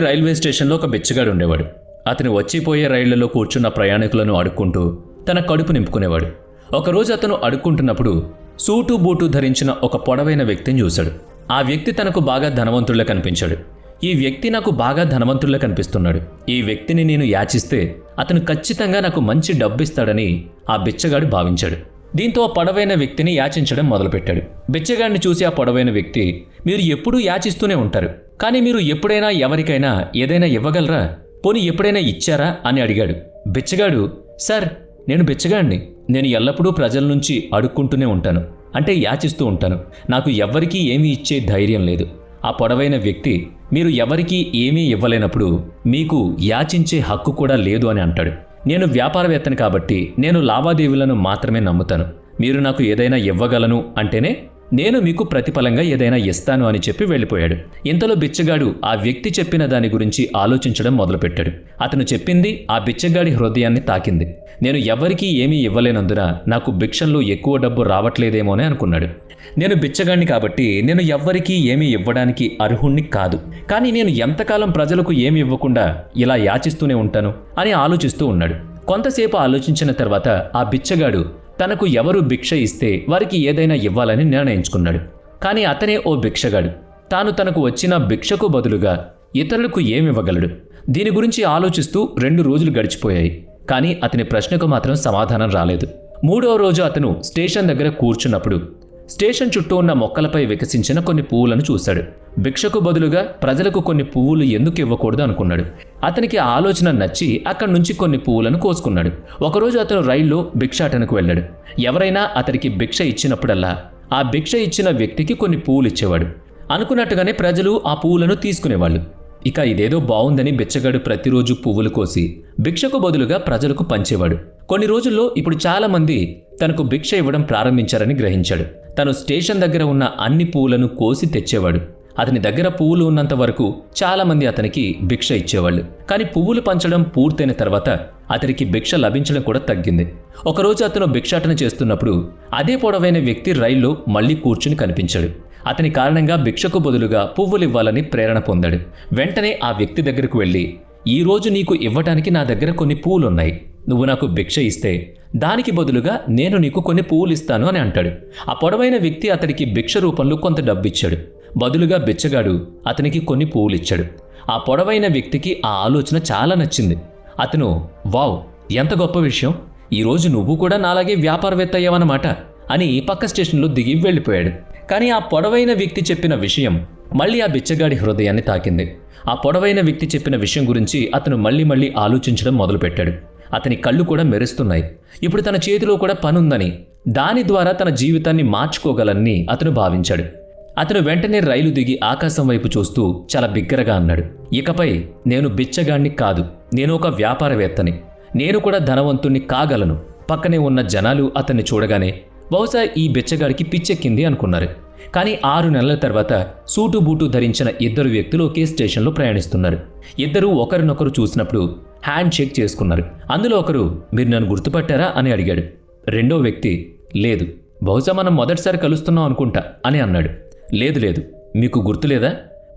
Railway స్టేషన్లో ఒక బిచ్చగాడు ఉండేవాడు. అతను వచ్చిపోయే రైళ్లలో కూర్చున్న ప్రయాణికులను అడుక్కుంటూ తన కడుపు నింపుకునేవాడు. ఒకరోజు అతను అడుక్కుంటున్నప్పుడు సూటు బూటు ధరించిన ఒక పొడవైన వ్యక్తిని చూశాడు. ఆ వ్యక్తి తనకు బాగా ధనవంతుడిలా కనిపించాడు. ఈ వ్యక్తి నాకు బాగా ధనవంతుడిలా కనిపిస్తున్నాడు. ఈ వ్యక్తిని నేను యాచిస్తే అతను ఖచ్చితంగా నాకు మంచి డబ్బిస్తాడని ఆ బిచ్చగాడు భావించాడు. దీంతో ఆ పొడవైన వ్యక్తిని యాచించడం మొదలుపెట్టాడు. బిచ్చగాడిని చూసి ఆ పొడవైన వ్యక్తి, మీరు ఎప్పుడూ యాచిస్తూనే ఉంటారు, కానీ మీరు ఎప్పుడైనా ఎవరికైనా ఏదైనా ఇవ్వగలరా? పోనీ ఎప్పుడైనా ఇచ్చారా అని అడిగాడు. బిచ్చగాడు, సార్, నేను బిచ్చగాడిని. నేను ఎల్లప్పుడూ ప్రజల నుంచి అడుక్కుంటూనే ఉంటాను, అంటే యాచిస్తూ ఉంటాను. నాకు ఎవ్వరికీ ఏమీ ఇచ్చే ధైర్యం లేదు. ఆ పొడవైన వ్యక్తి, మీరు ఎవరికీ ఏమీ ఇవ్వలేనప్పుడు మీకు యాచించే హక్కు కూడా లేదు అని అంటాడు. నేను వ్యాపారవేత్తని కాబట్టి నేను లావాదేవీలను మాత్రమే నమ్ముతాను. మీరు నాకు ఏదైనా ఇవ్వగలను అంటేనే నేను మీకు ప్రతిఫలంగా ఏదైనా ఇస్తాను అని చెప్పి వెళ్ళిపోయాడు. ఇంతలో బిచ్చగాడు ఆ వ్యక్తి చెప్పిన దాని గురించి ఆలోచించడం మొదలుపెట్టాడు. అతను చెప్పింది ఆ బిచ్చగాడి హృదయాన్ని తాకింది. నేను ఎవరికీ ఏమీ ఇవ్వలేనందున నాకు భిక్షంలో ఎక్కువ డబ్బు రావట్లేదేమోనే అనుకున్నాడు. నేను బిచ్చగాడిని కాబట్టి నేను ఎవ్వరికీ ఏమీ ఇవ్వడానికి అర్హుణ్ణి కాదు, కానీ నేను ఎంతకాలం ప్రజలకు ఏమి ఇవ్వకుండా ఇలా యాచిస్తూనే ఉంటాను అని ఆలోచిస్తూ ఉన్నాడు. కొంతసేపు ఆలోచించిన తర్వాత ఆ బిచ్చగాడు తనకు ఎవరు భిక్ష ఇస్తే వారికి ఏదైనా ఇవ్వాలని నిర్ణయించుకున్నాడు. కానీ అతనే ఓ భిక్షగాడు. తాను తనకు వచ్చిన భిక్షకు బదులుగా ఇతరులకు ఏమివ్వగలడు? దీని గురించి ఆలోచిస్తూ 2 రోజులు గడిచిపోయాయి. కానీ అతని ప్రశ్నకు మాత్రం సమాధానం రాలేదు. 3వ రోజు అతను స్టేషన్ దగ్గర కూర్చున్నప్పుడు స్టేషన్ చుట్టూ ఉన్న మొక్కలపై వికసించిన కొన్ని పువ్వులను చూశాడు. భిక్షకు బదులుగా ప్రజలకు కొన్ని పువ్వులు ఎందుకు ఇవ్వకూడదు అనుకున్నాడు. అతనికి ఆ ఆలోచన నచ్చి అక్కడి నుంచి కొన్ని పువ్వులను కోసుకున్నాడు. ఒకరోజు అతను రైల్లో భిక్షాటనకు వెళ్ళాడు. ఎవరైనా అతనికి భిక్ష ఇచ్చినప్పుడల్లా ఆ భిక్ష ఇచ్చిన వ్యక్తికి కొన్ని పువ్వులు ఇచ్చేవాడు. అనుకున్నట్టుగానే ప్రజలు ఆ పువ్వులను తీసుకునేవాళ్ళు. ఇక ఇదేదో బావుందని బిచ్చగాడు ప్రతిరోజు పువ్వులు కోసి భిక్షకు బదులుగా ప్రజలకు పంచేవాడు. కొన్ని రోజుల్లో ఇప్పుడు చాలామంది తనకు భిక్ష ఇవ్వడం ప్రారంభించారని గ్రహించాడు. తను స్టేషన్ దగ్గర ఉన్న అన్ని పువ్వులను కోసి తెచ్చేవాడు. అతని దగ్గర పువ్వులు ఉన్నంత వరకు చాలామంది అతనికి భిక్ష ఇచ్చేవాళ్ళు. కానీ పువ్వులు పంచడం పూర్తయిన తర్వాత అతనికి భిక్ష లభించడం కూడా తగ్గింది. ఒకరోజు అతను భిక్షాటన చేస్తున్నప్పుడు అదే పొడవైన వ్యక్తి రైల్లో మళ్లీ కూర్చుని కనిపించాడు. అతని కారణంగా భిక్షకు బదులుగా పువ్వులు ఇవ్వాలని ప్రేరణ పొందాడు. వెంటనే ఆ వ్యక్తి దగ్గరకు వెళ్ళి, ఈరోజు నీకు ఇవ్వటానికి నా దగ్గర కొన్ని పువ్వులున్నాయి. నువ్వు నాకు భిక్ష ఇస్తే దానికి బదులుగా నేను నీకు కొన్ని పువ్వులు ఇస్తాను అని అంటాడు. ఆ పొడవైన వ్యక్తి అతడికి భిక్ష రూపంలో కొంత డబ్బు ఇచ్చాడు. బదులుగా బిచ్చగాడు అతనికి కొన్ని పువ్వులు ఇచ్చాడు. ఆ పొడవైన వ్యక్తికి ఆ ఆలోచన చాలా నచ్చింది. అతను, వావ్, ఎంత గొప్ప విషయం, ఈరోజు నువ్వు కూడా నాలాగే వ్యాపారవేత్త అయ్యావన్నమాట అని పక్క స్టేషన్లో దిగి వెళ్ళిపోయాడు. కానీ ఆ పొడవైన వ్యక్తి చెప్పిన విషయం మళ్ళీ ఆ బిచ్చగాడి హృదయాన్ని తాకింది. ఆ పొడవైన వ్యక్తి చెప్పిన విషయం గురించి అతను మళ్ళీ ఆలోచించడం మొదలుపెట్టాడు. అతని కళ్ళు కూడా మెరుస్తున్నాయి. ఇప్పుడు తన చేతిలో కూడా పనుందని, దాని ద్వారా తన జీవితాన్ని మార్చుకోగలని అతను భావించాడు. అతను వెంటనే రైలు దిగి ఆకాశం వైపు చూస్తూ చాలా బిగ్గరగా అన్నాడు, ఇకపై నేను బిచ్చగాణ్ణి కాదు, నేను ఒక వ్యాపారవేత్తని. నేను కూడా ధనవంతుణ్ణి కాగలను. పక్కనే ఉన్న జనాలు అతన్ని చూడగానే బహుశా ఈ బిచ్చగాడికి పిచ్చెక్కింది అనుకున్నారు. కానీ 6 నెలల తర్వాత సూటు బూటు ధరించిన 2 వ్యక్తులు ఒకే స్టేషన్లో ప్రయాణిస్తున్నారు. ఇద్దరూ ఒకరినొకరు చూసినప్పుడు హ్యాండ్ షేక్ చేసుకున్నారు. అందులో ఒకరు, మీరు నన్ను గుర్తుపట్టారా అని అడిగాడు. రెండో వ్యక్తి, లేదు, బహుశా మనం మొదటిసారి కలుస్తున్నాం అనుకుంటా అని అన్నాడు. లేదు, మీకు గుర్తులేదా?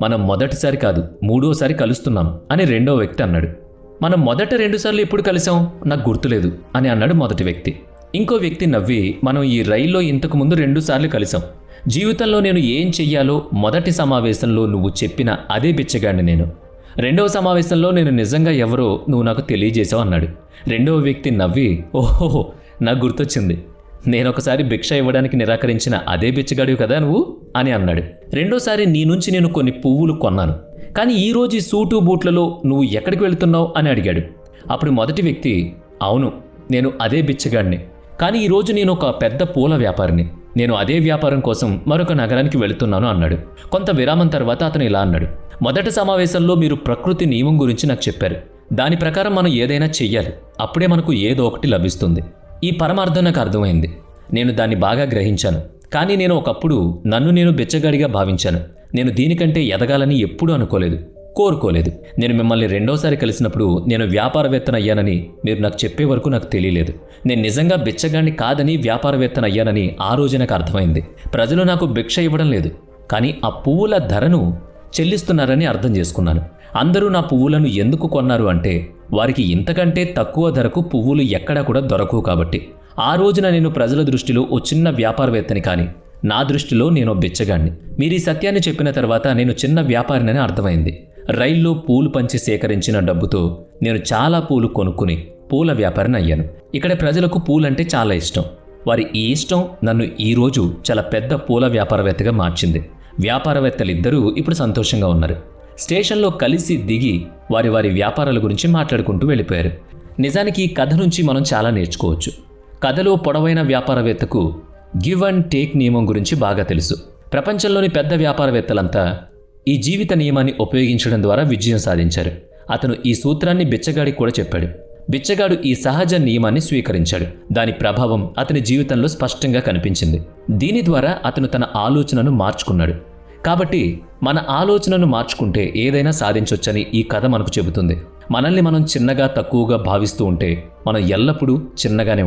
మనం మొదటిసారి కాదు, 3వసారి కలుస్తున్నాం అని రెండో వ్యక్తి అన్నాడు. మనం మొదట 2 సార్లు ఎప్పుడు కలిసాం? నాకు గుర్తులేదు అని అన్నాడు మొదటి వ్యక్తి. ఇంకో వ్యక్తి నవ్వి, మనం ఈ రైల్లో ఇంతకు ముందు 2 సార్లు కలిసాం. జీవితంలో నేను ఏం చెయ్యాలో మొదటి సమావేశంలో నువ్వు చెప్పిన అదే బిచ్చగాడిని నేను. 2వ సమావేశంలో నేను నిజంగా ఎవరో నువ్వు నాకు తెలియజేశావు అన్నాడు. రెండవ వ్యక్తి నవ్వి, ఓహో, నాకు గుర్తొచ్చింది, నేనొకసారి భిక్ష ఇవ్వడానికి నిరాకరించిన అదే బిచ్చగాడివి కదా నువ్వు అని అన్నాడు. రెండోసారి నీ నుంచి నేను కొన్ని పువ్వులు కొన్నాను, కానీ ఈరోజు ఈ సూటు బూట్లలో నువ్వు ఎక్కడికి వెళుతున్నావు అని అడిగాడు. అప్పుడు మొదటి వ్యక్తి, అవును, నేను అదే బిచ్చగాడిని, కానీ ఈరోజు నేను ఒక పెద్ద పూల వ్యాపారిని. నేను అదే వ్యాపారం కోసం మరొక నగరానికి వెళుతున్నాను అన్నాడు. కొంత విరామం తర్వాత అతను ఇలా అన్నాడు, మొదటి సమావేశంలో మీరు ప్రకృతి నియమం గురించి నాకు చెప్పారు. దాని ప్రకారం మనం ఏదైనా చెయ్యాలి, అప్పుడే మనకు ఏదో ఒకటి లభిస్తుంది. ఈ పరమార్థం నాకు అర్థమైంది. నేను దాన్ని బాగా గ్రహించాను. కానీ నేను ఒకప్పుడు నన్ను నేను బిచ్చగాడిగా భావించాను. నేను దీనికంటే ఎదగాలని ఎప్పుడూ అనుకోలేదు, కోరుకోలేదు. నేను మిమ్మల్ని 2వసారి కలిసినప్పుడు నేను వ్యాపారవేత్తనయ్యానని మీరు నాకు చెప్పే వరకు నాకు తెలియలేదు. నేను నిజంగా బిచ్చగాడిని కాదని వ్యాపారవేత్తనయ్యానని ఆ రోజు నాకు అర్థమైంది. ప్రజలు నాకు భిక్ష ఇవ్వడం లేదు, కానీ ఆ పువ్వుల ధరను చెల్లిస్తున్నారని అర్థం చేసుకున్నాను. అందరూ నా పువ్వులను ఎందుకు కొన్నారు అంటే వారికి ఇంతకంటే తక్కువ ధరకు పువ్వులు ఎక్కడా కూడా దొరకవు కాబట్టి. ఆ రోజున నేను ప్రజల దృష్టిలో ఓ చిన్న వ్యాపారవేత్తని, కానీ నా దృష్టిలో నేను బిచ్చగాణ్ణి. మీరు ఈ సత్యాన్ని చెప్పిన తర్వాత నేను చిన్న వ్యాపారినని అర్థమైంది. రైల్లో పూలు పంచి సేకరించిన డబ్బుతో నేను చాలా పూలు కొనుక్కుని పూల వ్యాపారిని అయ్యాను. ఇక్కడ ప్రజలకు పూలంటే చాలా ఇష్టం. వారి ఈ ఇష్టం నన్ను ఈరోజు చాలా పెద్ద పూల వ్యాపారవేత్తగా మార్చింది. వ్యాపారవేత్తలిద్దరూ ఇప్పుడు సంతోషంగా ఉన్నారు. స్టేషన్లో కలిసి దిగి వారి వారి వ్యాపారాల గురించి మాట్లాడుకుంటూ వెళ్ళిపోయారు. నిజానికి ఈ కథ నుంచి మనం చాలా నేర్చుకోవచ్చు. కథలో పొడవైన వ్యాపారవేత్తకు గివ్ అండ్ టేక్ నియమం గురించి బాగా తెలుసు. ప్రపంచంలోని పెద్ద వ్యాపారవేత్తలంతా ఈ జీవిత నియమాన్ని ఉపయోగించడం ద్వారా విజయం సాధించారు. అతను ఈ సూత్రాన్ని బిచ్చగాడికి కూడా చెప్పాడు. బిచ్చగాడు ఈ సహజ నియమాన్ని స్వీకరించాడు. దాని ప్రభావం అతని జీవితంలో స్పష్టంగా కనిపించింది. దీని ద్వారా అతను తన ఆలోచనను మార్చుకున్నాడు. కాబట్టి మన ఆలోచనను మార్చుకుంటే ఏదైనా సాధించొచ్చని ఈ కథ మనకు చెబుతుంది. మనల్ని మనం చిన్నగా తక్కువగా భావిస్తూ ఉంటే మనం ఎల్లప్పుడూ చిన్నగానే